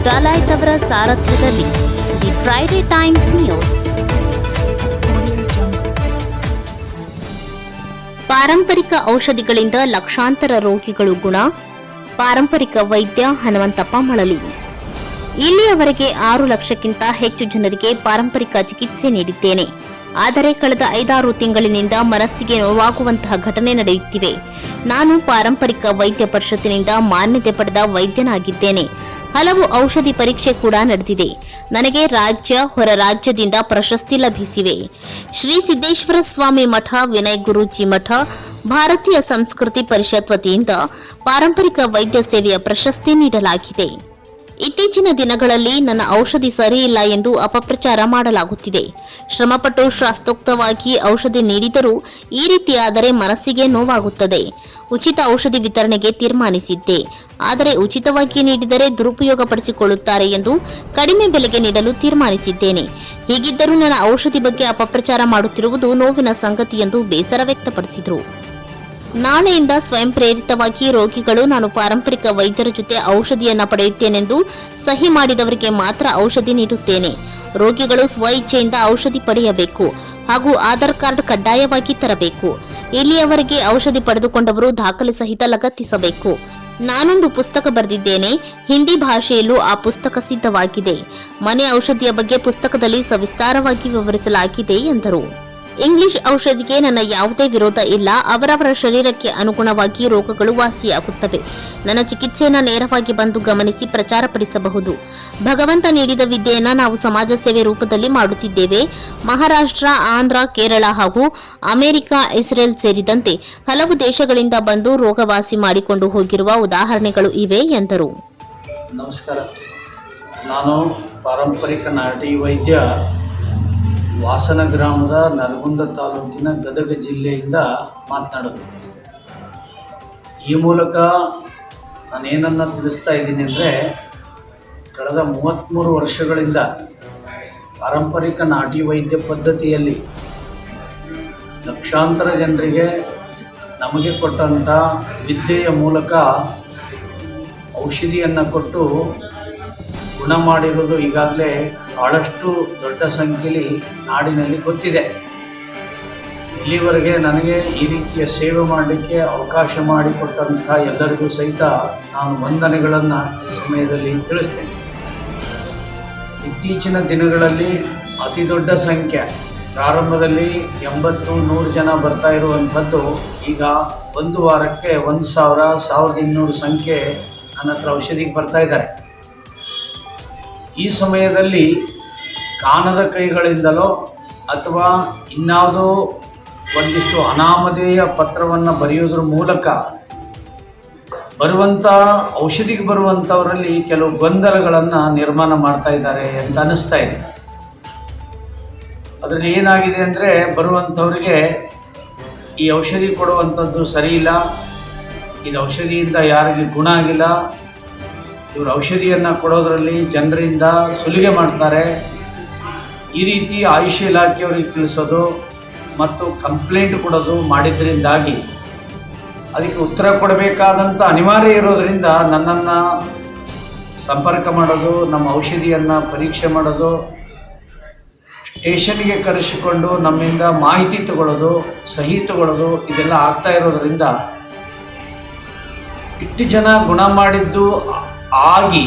ಡಾಲಾಯ್ತವರ ಸಾರಥ್ಯದಲ್ಲಿ the Friday times news. ಪಾರಂಪರಿಕ ಔಷಧಿಗಳಿಂದ ಲಕ್ಷಾಂತರ ರೋಗಿಗಳು ಗುಣ. ಪಾರಂಪರಿಕ ವೈದ್ಯ ಹನುಮಂತಪ್ಪ ಮಳಲಿ. ಇಲ್ಲಿಯವರೆಗೆ 6 ಲಕ್ಷಕ್ಕಿಂತ ಹೆಚ್ಚು ಜನರಿಗೆ ಪಾರಂಪರಿಕ ಚಿಕಿತ್ಸೆ ನೀಡಿದ್ದೇನೆ. ಆದರೆ ಕಳೆದ 5-6 ತಿಂಗಳಿನಿಂದ ಮನಸ್ಸಿಗೆ ನೋವಾಗುವಂತಹ ಘಟನೆ ನಡೆಯುತ್ತಿವೆ. ನಾನು ಪಾರಂಪರಿಕ ವೈದ್ಯ ಪರಿಷತ್ತಿನಿಂದ ಮಾನ್ಯತೆ ಪಡೆದ ವೈದ್ಯನಾಗಿದ್ದೇನೆ. ಹಲವು ಔಷಧಿ ಪರೀಕ್ಷೆ ಕೂಡ ನಡೆದಿದೆ. ನನಗೆ ರಾಜ್ಯ, ಹೊರ ರಾಜ್ಯದಿಂದ ಪ್ರಶಸ್ತಿ ಲಭಿಸಿವೆ. ಶ್ರೀ ಸಿದ್ದೇಶ್ವರ ಸ್ವಾಮಿ ಮಠ, ವಿನಯ್ ಗುರೂಜಿ ಮಠ, ಭಾರತೀಯ ಸಂಸ್ಕೃತಿ ಪರಿಷತ್ ವತಿಯಿಂದ ಪಾರಂಪರಿಕ ವೈದ್ಯ ಸೇವೆಯ ಪ್ರಶಸ್ತಿ ನೀಡಲಾಗಿದೆ. ಇತ್ತೀಚಿನ ದಿನಗಳಲ್ಲಿ ನನ್ನ ಔಷಧಿ ಸರಿಯಿಲ್ಲ ಎಂದು ಅಪಪ್ರಚಾರ ಮಾಡಲಾಗುತ್ತಿದೆ. ಶ್ರಮಪಟ್ಟು ಶಾಸ್ತ್ರೋಕ್ತವಾಗಿ ಔಷಧಿ ನೀಡಿದರೂ ಈ ರೀತಿಯಾದರೆ ಮನಸ್ಸಿಗೆ ನೋವಾಗುತ್ತದೆ. ಉಚಿತ ಔಷಧಿ ವಿತರಣೆಗೆ ತೀರ್ಮಾನಿಸಿದ್ದೆ. ಆದರೆ ಉಚಿತವಾಗಿ ನೀಡಿದರೆ ದುರುಪಯೋಗಪಡಿಸಿಕೊಳ್ಳುತ್ತಾರೆ ಎಂದು ಕಡಿಮೆ ಬೆಲೆಗೆ ನೀಡಲು ತೀರ್ಮಾನಿಸಿದ್ದೇನೆ. ಹೀಗಿದ್ದರೂ ನನ್ನ ಔಷಧಿ ಬಗ್ಗೆ ಅಪಪ್ರಚಾರ ಮಾಡುತ್ತಿರುವುದು ನೋವಿನ ಸಂಗತಿ ಎಂದು ಬೇಸರ ವ್ಯಕ್ತಪಡಿಸಿದರು. ನಾಳೆಯಿಂದ ಸ್ವಯಂ ಪ್ರೇರಿತವಾಗಿ ರೋಗಿಗಳು ನಾನು ಪಾರಂಪರಿಕ ವೈದ್ಯರ ಜೊತೆ ಔಷಧಿಯನ್ನು ಪಡೆಯುತ್ತೇನೆಂದು ಸಹಿ ಮಾಡಿದವರಿಗೆ ಮಾತ್ರ ಔಷಧಿ ನೀಡುತ್ತೇನೆ. ರೋಗಿಗಳು ಸ್ವ ಇಚ್ಛೆಯಿಂದ ಔಷಧಿ ಪಡೆಯಬೇಕು ಹಾಗೂ ಆಧಾರ್ ಕಾರ್ಡ್ ಕಡ್ಡಾಯವಾಗಿ ತರಬೇಕು. ಇಲ್ಲಿಯವರೆಗೆ ಔಷಧಿ ಪಡೆದುಕೊಂಡವರು ದಾಖಲೆ ಸಹಿತ ಲಗತ್ತಿಸಬೇಕು. ನಾನೊಂದು ಪುಸ್ತಕ ಬರೆದಿದ್ದೇನೆ. ಹಿಂದಿ ಭಾಷೆಯಲ್ಲೂ ಆ ಪುಸ್ತಕ ಸಿದ್ಧವಾಗಿದೆ. ಮನೆ ಔಷಧಿಯ ಬಗ್ಗೆ ಪುಸ್ತಕದಲ್ಲಿ ಸವಿಸ್ತಾರವಾಗಿ ವಿವರಿಸಲಾಗಿದೆ ಎಂದರು. ಇಂಗ್ಲಿಷ್ ಔಷಧಿಗೆ ನನ್ನ ಯಾವುದೇ ವಿರೋಧ ಇಲ್ಲ. ಅವರವರ ಶರೀರಕ್ಕೆ ಅನುಗುಣವಾಗಿ ರೋಗಗಳು ವಾಸಿಯಾಗುತ್ತವೆ. ನನ್ನ ಚಿಕಿತ್ಸೆಯನ್ನು ನೇರವಾಗಿ ಬಂದು ಗಮನಿಸಿ ಪ್ರಚಾರಪಡಿಸಬಹುದು. ಭಗವಂತ ನೀಡಿದ ವಿದ್ಯೆಯನ್ನು ನಾವು ಸಮಾಜ ಸೇವೆ ರೂಪದಲ್ಲಿ ಮಾಡುತ್ತಿದ್ದೇವೆ. ಮಹಾರಾಷ್ಟ್ರ, ಆಂಧ್ರ, ಕೇರಳ ಹಾಗೂ ಅಮೆರಿಕ, ಇಸ್ರೇಲ್ ಸೇರಿದಂತೆ ಹಲವು ದೇಶಗಳಿಂದ ಬಂದು ರೋಗವಾಸಿ ಮಾಡಿಕೊಂಡು ಹೋಗಿರುವ ಉದಾಹರಣೆಗಳು ಇವೆ ಎಂದರು. ನಮಸ್ಕಾರ. ನಾನು ಪಾರಂಪರಿಕ ನಾಟಿ ವೈದ್ಯ, ವಾಸನ ಗ್ರಾಮದ ನರಗುಂದ ತಾಲೂಕಿನ ಗದಗ ಜಿಲ್ಲೆಯಿಂದ ಮಾತನಾಡೋದು. ಈ ಮೂಲಕ ನಾನೇನನ್ನು ತಿಳಿಸ್ತಾ ಇದ್ದೀನಿ ಅಂದರೆ, ಕಳೆದ 33 ವರ್ಷಗಳಿಂದ ಪಾರಂಪರಿಕ ನಾಟಿ ವೈದ್ಯ ಪದ್ಧತಿಯಲ್ಲಿ ಲಕ್ಷಾಂತರ ಜನರಿಗೆ ನಮಗೆ ಕೊಟ್ಟಂಥ ವಿದ್ಯೆಯ ಮೂಲಕ ಔಷಧಿಯನ್ನು ಕೊಟ್ಟು ಗುಣ ಮಾಡಿರೋದು ಈಗಾಗಲೇ ಭಾಳಷ್ಟು ದೊಡ್ಡ ಸಂಖ್ಯೆಯಲ್ಲಿ ನಾಡಿನಲ್ಲಿ ಗೊತ್ತಿದೆ. ಇಲ್ಲಿವರೆಗೆ ನನಗೆ ಈ ರೀತಿಯ ಸೇವೆ ಮಾಡಲಿಕ್ಕೆ ಅವಕಾಶ ಮಾಡಿಕೊಟ್ಟಂಥ ಎಲ್ಲರಿಗೂ ಸಹಿತ ನಾನು ವಂದನೆಗಳನ್ನು ಈ ಸಮಯದಲ್ಲಿ ತಿಳಿಸ್ತೇನೆ. ಇತ್ತೀಚಿನ ದಿನಗಳಲ್ಲಿ ಅತಿ ದೊಡ್ಡ ಸಂಖ್ಯೆ, ಪ್ರಾರಂಭದಲ್ಲಿ 80-100 ಜನ ಬರ್ತಾ ಇರುವಂಥದ್ದು ಈಗ ಒಂದು ವಾರಕ್ಕೆ 1000-1200 ಸಂಖ್ಯೆ ನನ್ನ ಹತ್ರ ಔಷಧಿಗೆ ಬರ್ತಾ ಇದ್ದಾರೆ. ಈ ಸಮಯದಲ್ಲಿ ಕಾಣದ ಕೈಗಳಿಂದಲೋ ಅಥವಾ ಇನ್ಯಾವುದೋ ಒಂದಿಷ್ಟು ಅನಾಮಧೇಯ ಪತ್ರವನ್ನು ಬರೆಯೋದ್ರ ಮೂಲಕ ಔಷಧಿಗೆ ಬರುವಂಥವರಲ್ಲಿ ಕೆಲವು ಗೊಂದಲಗಳನ್ನು ನಿರ್ಮಾಣ ಮಾಡ್ತಾ ಇದ್ದಾರೆ ಅಂತ ಅನ್ನಿಸ್ತಾ ಇದೆ. ಅದರಲ್ಲಿ ಏನಾಗಿದೆ ಅಂದರೆ, ಬರುವಂಥವರಿಗೆ ಈ ಔಷಧಿ ಕೊಡುವಂಥದ್ದು ಸರಿಯಿಲ್ಲ, ಇದು ಔಷಧಿಯಿಂದ ಯಾರಿಗೆ ಗುಣ ಆಗಿಲ್ಲ, ಇವರು ಔಷಧಿಯನ್ನು ಕೊಡೋದರಲ್ಲಿ ಜನರಿಂದ ಸುಲಿಗೆ ಮಾಡ್ತಾರೆ, ಈ ರೀತಿ ಆಯುಷ್ ಇಲಾಖೆಯವರಿಗೆ ತಿಳಿಸೋದು ಮತ್ತು ಕಂಪ್ಲೇಂಟ್ ಕೊಡೋದು ಮಾಡಿದ್ರಿಂದಾಗಿ ಅದಕ್ಕೆ ಉತ್ತರ ಕೊಡಬೇಕಾದಂಥ ಅನಿವಾರ್ಯ ಇರೋದರಿಂದ ನನ್ನನ್ನು ಸಂಪರ್ಕ ಮಾಡೋದು, ನಮ್ಮ ಔಷಧಿಯನ್ನು ಪರೀಕ್ಷೆ ಮಾಡೋದು, ಸ್ಟೇಷನ್ಗೆ ಕರೆಸಿಕೊಂಡು ನಮ್ಮಿಂದ ಮಾಹಿತಿ ತಗೊಳ್ಳೋದು, ಸಹಿ ತಗೊಳ್ಳೋದು, ಇದೆಲ್ಲ ಆಗ್ತಾ ಇರೋದರಿಂದ ಇಷ್ಟು ಜನ ಗುಣ ಮಾಡಿದ್ದು ಆಗಿ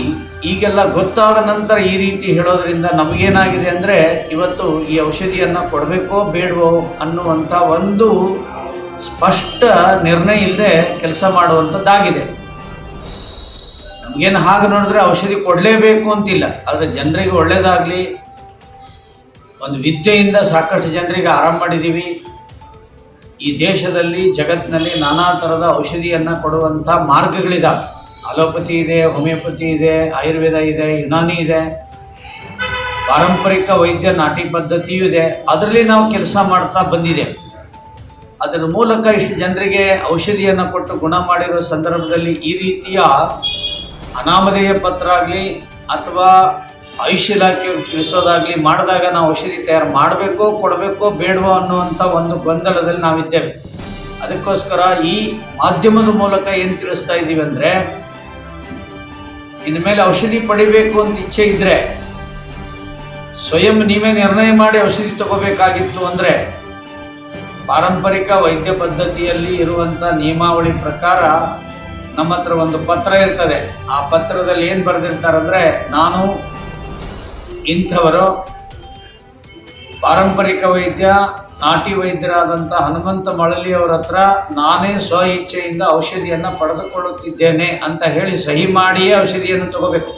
ಈಗೆಲ್ಲ ಗೊತ್ತಾದ ನಂತರ ಈ ರೀತಿ ಹೇಳೋದ್ರಿಂದ ನಮಗೇನಾಗಿದೆ ಅಂದರೆ, ಇವತ್ತು ಈ ಔಷಧಿಯನ್ನು ಕೊಡಬೇಕೋ ಬೇಡವೋ ಅನ್ನುವಂಥ ಒಂದು ಸ್ಪಷ್ಟ ನಿರ್ಣಯ ಇಲ್ಲದೆ ಕೆಲಸ ಮಾಡುವಂಥದ್ದಾಗಿದೆ. ನಮಗೇನು ಹಾಗೆ ನೋಡಿದ್ರೆ ಔಷಧಿ ಕೊಡಲೇಬೇಕು ಅಂತಿಲ್ಲ, ಆದರೆ ಜನರಿಗೆ ಒಳ್ಳೆಯದಾಗಲಿ, ಒಂದು ವಿದ್ಯೆಯಿಂದ ಸಾಕಷ್ಟು ಜನರಿಗೆ ಆರಾಮ ಮಾಡಿದ್ದೀವಿ. ಈ ದೇಶದಲ್ಲಿ, ಜಗತ್ತಿನಲ್ಲಿ ನಾನಾ ಥರದ ಔಷಧಿಯನ್ನು ಕೊಡುವಂಥ ಮಾರ್ಗಗಳಿದ್ದಾವೆ. ಅಲೋಪತಿ ಇದೆ, ಹೋಮಿಯೋಪತಿ ಇದೆ, ಆಯುರ್ವೇದ ಇದೆ, ಯುನಾನಿ ಇದೆ, ಪಾರಂಪರಿಕ ವೈದ್ಯ ನಾಟಿ ಪದ್ಧತಿಯೂ ಇದೆ. ಅದರಲ್ಲಿ ನಾವು ಕೆಲಸ ಮಾಡ್ತಾ ಬಂದಿದ್ದೇವೆ. ಅದರ ಮೂಲಕ ಇಷ್ಟು ಜನರಿಗೆ ಔಷಧಿಯನ್ನು ಕೊಟ್ಟು ಗುಣ ಮಾಡಿರೋ ಸಂದರ್ಭದಲ್ಲಿ ಈ ರೀತಿಯ ಅನಾಮಧೇಯ ಪತ್ರ ಆಗಲಿ ಅಥವಾ ಆಯುಷ್ ಇಲಾಖೆಯವ್ರು ತಿಳಿಸೋದಾಗಲಿ ಮಾಡಿದಾಗ ನಾವು ಔಷಧಿ ತಯಾರು ಮಾಡಬೇಕೋ ಕೊಡಬೇಕೋ ಬೇಡವೋ ಅನ್ನುವಂಥ ಒಂದು ಗೊಂದಲದಲ್ಲಿ ನಾವಿದ್ದೇವೆ. ಅದಕ್ಕೋಸ್ಕರ ಈ ಮಾಧ್ಯಮದ ಮೂಲಕ ಏನು ತಿಳಿಸ್ತಾ ಇದ್ದೀವಿ ಅಂದರೆ, ಇನ್ಮೇಲೆ ಔಷಧಿ ಪಡಿಬೇಕು ಅಂತ ಇಚ್ಛೆ ಇದ್ರೆ ಸ್ವಯಂ ನೀವೇ ನಿರ್ಣಯ ಮಾಡಿ ಔಷಧಿ ತಗೋಬೇಕಾಗಿತ್ತು ಅಂದರೆ ಪಾರಂಪರಿಕ ವೈದ್ಯ ಪದ್ಧತಿಯಲ್ಲಿ ಇರುವಂಥ ನಿಯಮಾವಳಿ ಪ್ರಕಾರ ನಮ್ಮ ಹತ್ರ ಒಂದು ಪತ್ರ ಇರ್ತದೆ. ಆ ಪತ್ರದಲ್ಲಿ ಏನು ಬರೆದಿರ್ತಾರಂದ್ರೆ, ನಾನು ಇಂಥವರು ಪಾರಂಪರಿಕ ವೈದ್ಯ ನಾಟಿ ವೈದ್ಯರಾದಂಥ ಹನುಮಂತ ಮಳಲಿಯವರ ಹತ್ರ ನಾನೇ ಸ್ವ ಇಚ್ಛೆಯಿಂದ ಔಷಧಿಯನ್ನು ಪಡೆದುಕೊಳ್ಳುತ್ತಿದ್ದೇನೆ ಅಂತ ಹೇಳಿ ಸಹಿ ಮಾಡಿಯೇ ಔಷಧಿಯನ್ನು ತಗೋಬೇಕು.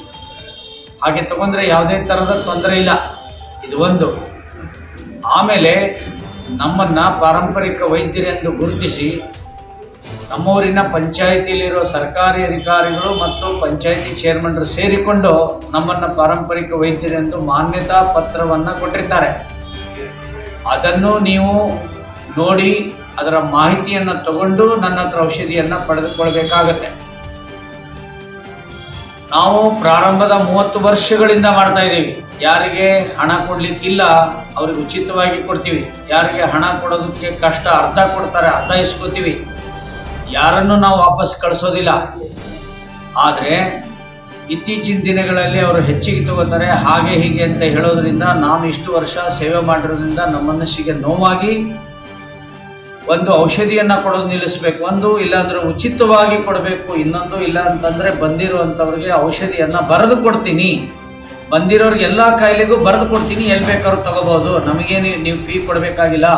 ಹಾಗೆ ತಗೊಂಡ್ರೆ ಯಾವುದೇ ಥರದ ತೊಂದರೆ ಇಲ್ಲ. ಇದು ಒಂದು. ಆಮೇಲೆ ನಮ್ಮನ್ನು ಪಾರಂಪರಿಕ ವೈದ್ಯರೆಂದು ಗುರುತಿಸಿ ನಮ್ಮೂರಿನ ಪಂಚಾಯಿತಿಯಲ್ಲಿರೋ ಸರ್ಕಾರಿ ಅಧಿಕಾರಿಗಳು ಮತ್ತು ಪಂಚಾಯಿತಿ ಚೇರ್ಮನ್ರು ಸೇರಿಕೊಂಡು ನಮ್ಮನ್ನು ಪಾರಂಪರಿಕ ವೈದ್ಯರೆಂದು ಮಾನ್ಯತಾ ಪತ್ರವನ್ನು ಕೊಟ್ಟಿರ್ತಾರೆ. ಅದನ್ನು ನೀವು ನೋಡಿ ಅದರ ಮಾಹಿತಿಯನ್ನು ತಗೊಂಡು ನನ್ನ ಹತ್ರ ಔಷಧಿಯನ್ನು ಪಡೆದುಕೊಳ್ಬೇಕಾಗತ್ತೆ. ನಾವು ಪ್ರಾರಂಭದ 30 ವರ್ಷಗಳಿಂದ ಮಾಡ್ತಾ ಇದ್ದೀವಿ. ಯಾರಿಗೆ ಹಣ ಕೊಡ್ಲಿಕ್ಕಿಲ್ಲ ಅವ್ರಿಗೆ ಉಚಿತವಾಗಿ ಕೊಡ್ತೀವಿ. ಯಾರಿಗೆ ಹಣ ಕೊಡೋದಕ್ಕೆ ಕಷ್ಟ ಅರ್ಧ ಕೊಡ್ತಾರೆ, ಅರ್ಧ ಇಸ್ಕೋತೀವಿ. ಯಾರನ್ನು ನಾವು ವಾಪಸ್ ಕಳಿಸೋದಿಲ್ಲ. ಆದರೆ ಇತ್ತೀಚಿನ ದಿನಗಳಲ್ಲಿ ಅವರು ಹೆಚ್ಚಿಗೆ ತಗೋತಾರೆ, ಹಾಗೆ ಹೀಗೆ ಅಂತ ಹೇಳೋದ್ರಿಂದ ನಾನು ಇಷ್ಟು ವರ್ಷ ಸೇವೆ ಮಾಡಿರೋದ್ರಿಂದ ನಮ್ಮ ಮನಸ್ಸಿಗೆ ನೋವಾಗಿ ಒಂದು ಔಷಧಿಯನ್ನು ಕೊಡೋದು ನಿಲ್ಲಿಸಬೇಕು. ಒಂದು, ಇಲ್ಲಾಂದರೆ ಉಚಿತವಾಗಿ ಕೊಡಬೇಕು. ಇನ್ನೊಂದು, ಇಲ್ಲ ಅಂತಂದರೆ ಬಂದಿರುವಂಥವ್ರಿಗೆ ಔಷಧಿಯನ್ನು ಬರೆದು ಕೊಡ್ತೀನಿ. ಬಂದಿರೋರಿಗೆ ಎಲ್ಲ ಕಾಯಿಲೆಗೂ ಬರೆದು ಕೊಡ್ತೀನಿ, ಎಲ್ಲಿ ಬೇಕಾದ್ರೂ ತಗೋಬೋದು, ನಮಗೇನು ನೀವು ಫೀ ಕೊಡಬೇಕಾಗಿಲ್ಲ.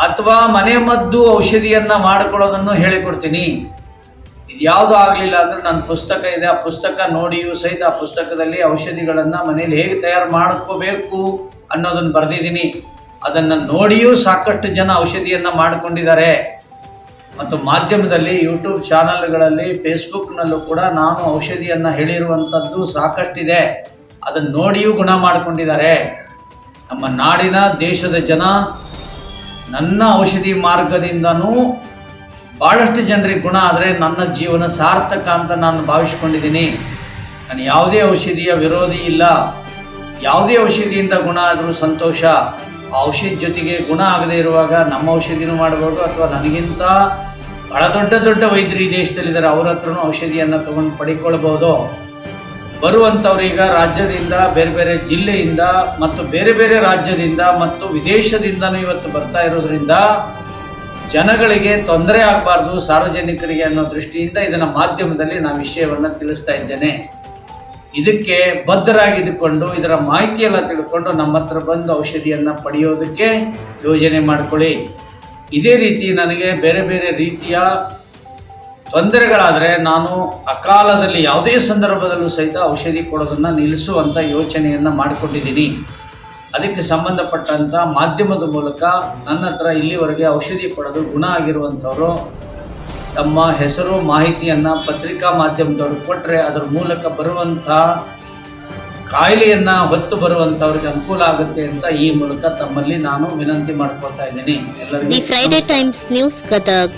ಅಥವಾ ಮನೆ ಮದ್ದು ಔಷಧಿಯನ್ನು ಮಾಡಿಕೊಳ್ಳೋದನ್ನು ಹೇಳಿಕೊಡ್ತೀನಿ. ಇದು ಯಾವುದು ಆಗಲಿಲ್ಲ ಅಂದರೆ ನನ್ನ ಪುಸ್ತಕ ಇದೆ, ಆ ಪುಸ್ತಕ ನೋಡಿಯೂ ಸಹಿತ ಆ ಪುಸ್ತಕದಲ್ಲಿ ಔಷಧಿಗಳನ್ನು ಮನೇಲಿ ಹೇಗೆ ತಯಾರು ಮಾಡ್ಕೋಬೇಕು ಅನ್ನೋದನ್ನು ಬರೆದಿದ್ದೀನಿ. ಅದನ್ನು ನೋಡಿಯೂ ಸಾಕಷ್ಟು ಜನ ಔಷಧಿಯನ್ನು ಮಾಡಿಕೊಂಡಿದ್ದಾರೆ. ಮತ್ತು ಮಾಧ್ಯಮದಲ್ಲಿ, ಯೂಟ್ಯೂಬ್ ಚಾನಲ್ಗಳಲ್ಲಿ, ಫೇಸ್ಬುಕ್ನಲ್ಲೂ ಕೂಡ ನಾನು ಔಷಧಿಯನ್ನು ಹೇಳಿರುವಂಥದ್ದು ಸಾಕಷ್ಟಿದೆ. ಅದನ್ನು ನೋಡಿಯೂ ಗುಣ ಮಾಡಿಕೊಂಡಿದ್ದಾರೆ. ನಮ್ಮ ನಾಡಿನ ದೇಶದ ಜನ ನನ್ನ ಔಷಧಿ ಮಾರ್ಗದಿಂದನೂ ಭಾಳಷ್ಟು ಜನರಿಗೆ ಗುಣ ಆದರೆ ನನ್ನ ಜೀವನ ಸಾರ್ಥಕ ಅಂತ ನಾನು ಭಾವಿಸ್ಕೊಂಡಿದ್ದೀನಿ. ನಾನು ಯಾವುದೇ ಔಷಧಿಯ ವಿರೋಧಿ ಇಲ್ಲ. ಯಾವುದೇ ಔಷಧಿಯಿಂದ ಗುಣ ಆದರೂ ಸಂತೋಷ. ಆ ಔಷಧಿ ಜೊತೆಗೆ ಗುಣ ಆಗದೇ ಇರುವಾಗ ನಮ್ಮ ಔಷಧಿನೂ ಮಾಡ್ಬೋದು, ಅಥವಾ ನನಗಿಂತ ಬಹಳ ದೊಡ್ಡ ದೊಡ್ಡ ವೈದ್ಯರು ಈ ದೇಶದಲ್ಲಿದ್ದಾರೆ, ಅವ್ರ ಹತ್ರನೂ ಔಷಧಿಯನ್ನು ತೊಗೊಂಡು ಪಡ್ಕೊಳ್ಬೋದು. ಬರುವಂಥವ್ರೀಗ ರಾಜ್ಯದಿಂದ, ಬೇರೆ ಬೇರೆ ಜಿಲ್ಲೆಯಿಂದ ಮತ್ತು ಬೇರೆ ಬೇರೆ ರಾಜ್ಯದಿಂದ ಮತ್ತು ವಿದೇಶದಿಂದನೂ ಇವತ್ತು ಬರ್ತಾ ಇರೋದ್ರಿಂದ ಜನಗಳಿಗೆ ತೊಂದರೆ ಆಗಬಾರ್ದು, ಸಾರ್ವಜನಿಕರಿಗೆ ಅನ್ನೋ ದೃಷ್ಟಿಯಿಂದ ಇದನ್ನು ಮಾಧ್ಯಮದಲ್ಲಿ ನಾನು ವಿಷಯವನ್ನು ತಿಳಿಸ್ತಾ ಇದ್ದೇನೆ. ಇದಕ್ಕೆ ಬದ್ಧರಾಗಿದ್ದುಕೊಂಡು ಇದರ ಮಾಹಿತಿಯೆಲ್ಲ ತಿಳ್ಕೊಂಡು ನಮ್ಮ ಹತ್ರ ಬಂದು ಔಷಧಿಯನ್ನು ಪಡೆಯೋದಕ್ಕೆ ಯೋಜನೆ ಮಾಡಿಕೊಳ್ಳಿ. ಇದೇ ರೀತಿ ನನಗೆ ಬೇರೆ ಬೇರೆ ರೀತಿಯ ತೊಂದರೆಗಳಾದರೆ ನಾನು ಅಕಾಲದಲ್ಲಿ ಯಾವುದೇ ಸಂದರ್ಭದಲ್ಲೂ ಸಹಿತ ಔಷಧಿ ಕೊಡೋದನ್ನು ನಿಲ್ಲಿಸುವಂಥ ಯೋಚನೆಯನ್ನು ಮಾಡಿಕೊಂಡಿದ್ದೀನಿ. ಅದಕ್ಕೆ ಸಂಬಂಧಪಟ್ಟಂಥ ಮಾಧ್ಯಮದ ಮೂಲಕ ನನ್ನ ಹತ್ರ ಇಲ್ಲಿವರೆಗೆ ಔಷಧಿ ಪಡೆದು ಗುಣ ಆಗಿರುವಂಥವರು ತಮ್ಮ ಹೆಸರು ಮಾಹಿತಿಯನ್ನು ಪತ್ರಿಕಾ ಮಾಧ್ಯಮದವರು ಕೊಟ್ಟರೆ ಅದರ ಮೂಲಕ ಬರುವಂಥ ಕಾಯಿಲೆಯನ್ನು ಹೊತ್ತು ಬರುವಂಥವ್ರಿಗೆ ಅನುಕೂಲ ಆಗುತ್ತೆ ಅಂತ ಈ ಮೂಲಕ ತಮ್ಮಲ್ಲಿ ನಾನು ವಿನಂತಿ ಮಾಡ್ಕೊಳ್ತಾ ಇದ್ದೀನಿ. ಎಲ್ಲರಿಗೂ the Friday times news Gadag.